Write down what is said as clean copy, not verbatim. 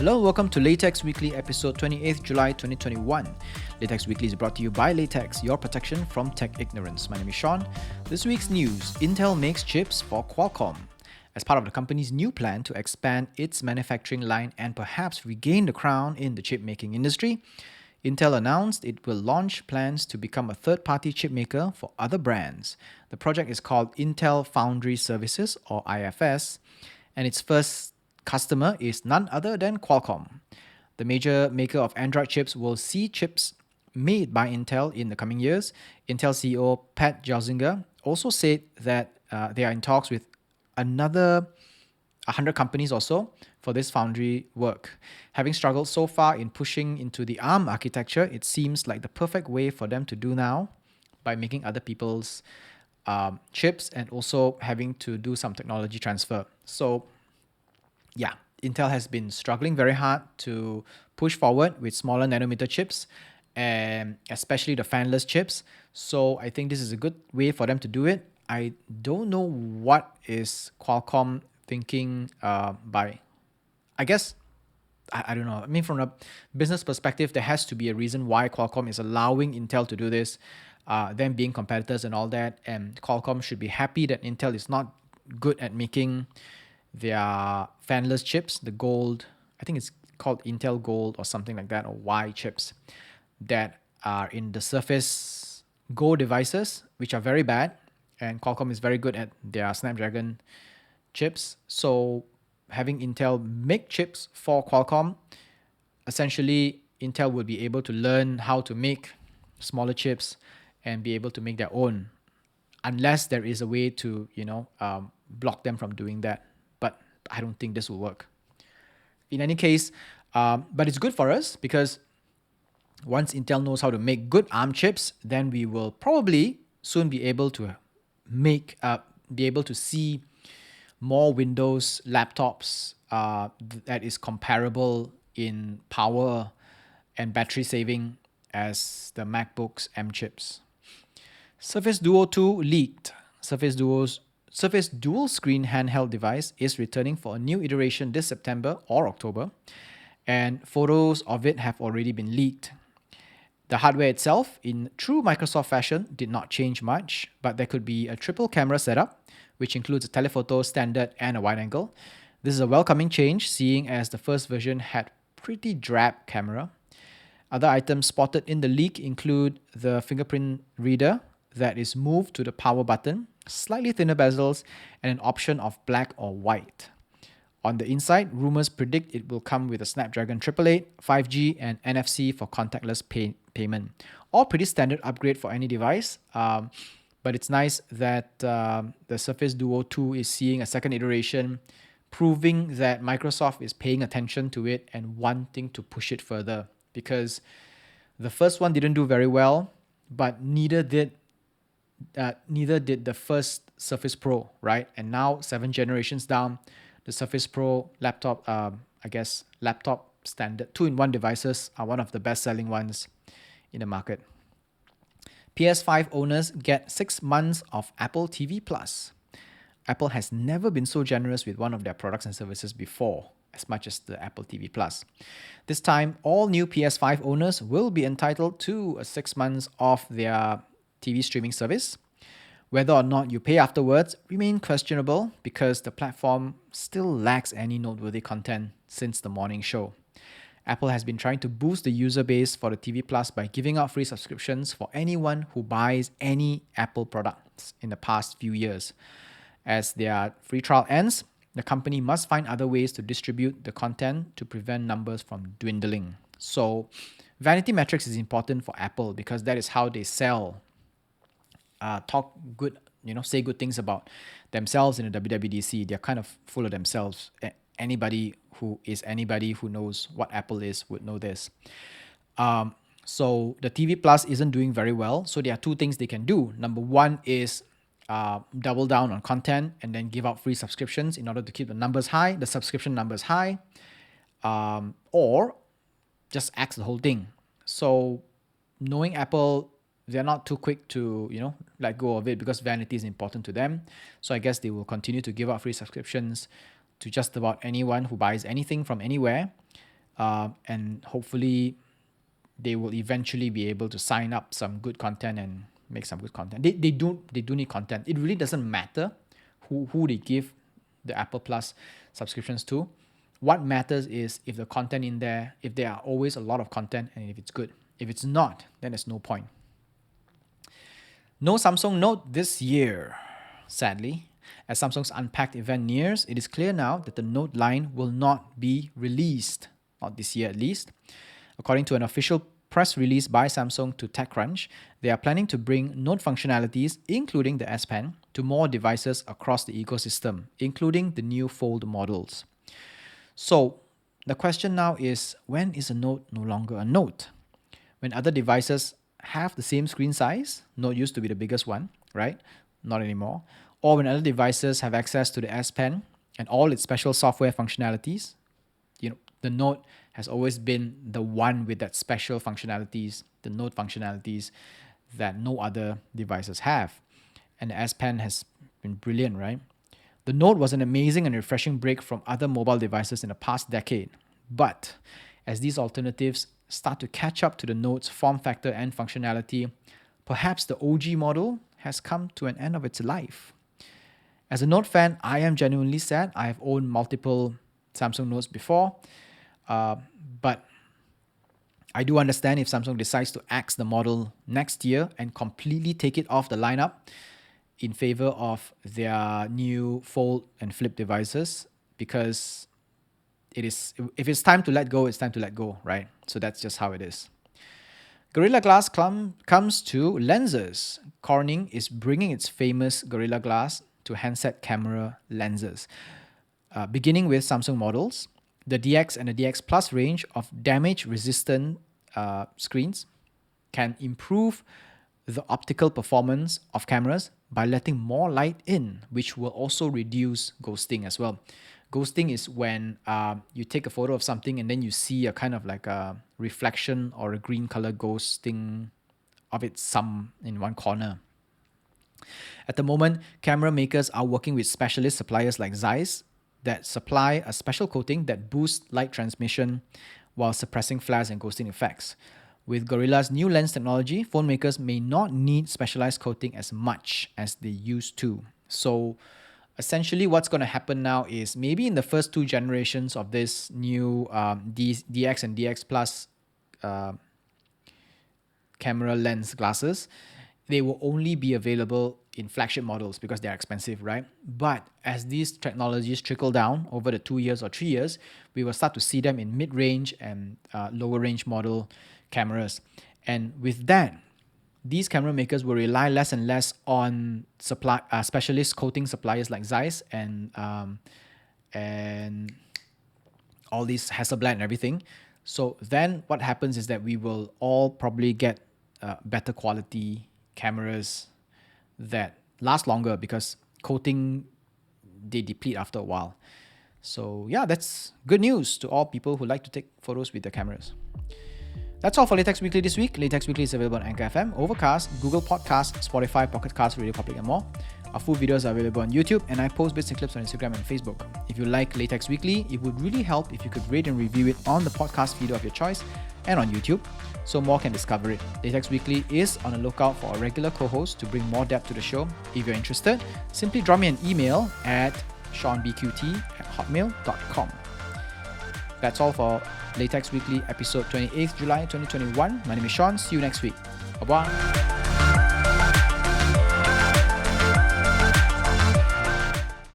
Hello, welcome to Laytechs Weekly, episode 28th July 2021. Laytechs Weekly is brought to you by Laytechs, your protection from tech ignorance. My name is Sean. This week's news: Intel makes chips for Qualcomm. As part of the company's new plan to expand its manufacturing line and perhaps regain the crown in the chip-making industry, Intel announced it will launch plans to become a third-party chip maker for other brands. The project is called Intel Foundry Services, or IFS, and its first customer is none other than Qualcomm. The major maker of Android chips will see chips made by Intel in the coming years. Intel CEO Pat Gelsinger also said that they are in talks with another 100 companies or so for this foundry work. Having struggled so far in pushing into the ARM architecture, it seems like the perfect way for them to do now by making other people's chips and also having to do some technology transfer. So yeah, Intel has been struggling very hard to push forward with smaller nanometer chips and especially the fanless chips. So I think this is a good way for them to do it. I don't know what is Qualcomm thinking by, I guess, I don't know. I mean, from a business perspective, there has to be a reason why Qualcomm is allowing Intel to do this, them being competitors and all that. And Qualcomm should be happy that Intel is not good at making their fanless chips, the gold, I think it's called Intel Gold or something like that, or Y chips that are in the Surface Go devices, which are very bad. And Qualcomm is very good at their Snapdragon chips. So having Intel make chips for Qualcomm, essentially Intel would be able to learn how to make smaller chips and be able to make their own, unless there is a way to, block them from doing that. But I don't think this will work. In any case, but it's good for us because once Intel knows how to make good ARM chips, then we will probably soon be able to see more Windows laptops that is comparable in power and battery saving as the MacBook's M chips. Surface Duo 2 leaked. Surface dual screen handheld device is returning for a new iteration this September or October, and photos of it have already been leaked. The hardware itself, in true Microsoft fashion, did not change much, but there could be a triple camera setup, which includes a telephoto, standard, and a wide angle. This is a welcoming change, seeing as the first version had pretty drab camera. Other items spotted in the leak include the fingerprint reader that is moved to the power button, slightly thinner bezels, and an option of black or white. On the inside, rumors predict it will come with a Snapdragon 888, 5G, and NFC for contactless payment. All pretty standard upgrade for any device, but it's nice that the Surface Duo 2 is seeing a second iteration, proving that Microsoft is paying attention to it and wanting to push it further, because the first one didn't do very well, but neither did the first Surface Pro, right? And now 7 generations down, the Surface Pro laptop, laptop standard 2-in-1 devices are one of the best-selling ones in the market. PS5 owners get 6 months of Apple TV Plus. Apple has never been so generous with one of their products and services before, as much as the Apple TV Plus. This time, all new PS5 owners will be entitled to 6 months of their TV streaming service. Whether or not you pay afterwards remain questionable because the platform still lacks any noteworthy content since the morning show. Apple has been trying to boost the user base for the TV Plus by giving out free subscriptions for anyone who buys any Apple products in the past few years. As their free trial ends, the company must find other ways to distribute the content to prevent numbers from dwindling. So, vanity metrics is important for Apple because that is how they sell. Say good things about themselves in the WWDC. They're kind of full of themselves. Anybody who knows what Apple is would know this. So the TV Plus isn't doing very well. So there are 2 things they can do. Number 1 is double down on content and then give out free subscriptions in order to keep the subscription numbers high, or just axe the whole thing. So knowing Apple, they're not too quick to, let go of it because vanity is important to them. So I guess they will continue to give out free subscriptions to just about anyone who buys anything from anywhere. and hopefully they will eventually be able to sign up some good content and make some good content. They do need content. It really doesn't matter who they give the Apple Plus subscriptions to. What matters is if the content in there, if there are always a lot of content, and if it's good. If it's not, then there's no point. No Samsung Note this year, sadly. As Samsung's Unpacked event nears, it is clear now that the Note line will not be released, not this year at least. According to an official press release by Samsung to TechCrunch, they are planning to bring Note functionalities, including the S Pen, to more devices across the ecosystem, including the new Fold models. So, the question now is, when is a Note no longer a Note? When other devices have the same screen size, Note used to be the biggest one, right? Not anymore. Or when other devices have access to the S Pen and all its special software functionalities, the Note has always been the one with that special functionalities, the Note functionalities that no other devices have. And the S Pen has been brilliant, right? The Note was an amazing and refreshing break from other mobile devices in the past decade. But as these alternatives start to catch up to the Note's form factor and functionality, perhaps the OG model has come to an end of its life. As a Note fan, I am genuinely sad. I have owned multiple Samsung Notes before, but I do understand if Samsung decides to axe the model next year and completely take it off the lineup in favor of their new Fold and Flip devices, because if it's time to let go, it's time to let go, right? So that's just how it is. Gorilla Glass comes to lenses. Corning is bringing its famous Gorilla Glass to handset camera lenses. Beginning with Samsung models, the DX and the DX Plus range of damage-resistant screens can improve the optical performance of cameras by letting more light in, which will also reduce ghosting as well. Ghosting is when you take a photo of something and then you see a kind of like a reflection or a green color ghosting of it some in one corner. At the moment, camera makers are working with specialist suppliers like Zeiss that supply a special coating that boosts light transmission while suppressing flares and ghosting effects. With Gorilla's new lens technology, phone makers may not need specialized coating as much as they used to. So essentially what's going to happen now is maybe in the first two generations of this new DX and DX Plus camera lens glasses, they will only be available in flagship models because they're expensive, right? But as these technologies trickle down over the 2 years or 3 years, we will start to see them in mid-range and lower range model cameras. And with that, these camera makers will rely less and less on specialist coating suppliers like Zeiss and all these Hasselblad and everything. So then what happens is that we will all probably get better quality cameras that last longer, because coating, they deplete after a while. So yeah, that's good news to all people who like to take photos with their cameras. That's all for Laytechs Weekly this week. Laytechs Weekly is available on Anchor FM, Overcast, Google Podcasts, Spotify, Pocket Casts, Radio Public, and more. Our full videos are available on YouTube, and I post bits and clips on Instagram and Facebook. If you like Laytechs Weekly, it would really help if you could rate and review it on the podcast feed of your choice and on YouTube, so more can discover it. Laytechs Weekly is on the lookout for a regular co-host to bring more depth to the show. If you're interested, simply drop me an email at seanbqt@hotmail.com. That's all for Laytechs Weekly episode 28th July 2021. My name is Sean. See you next week. Bye-bye.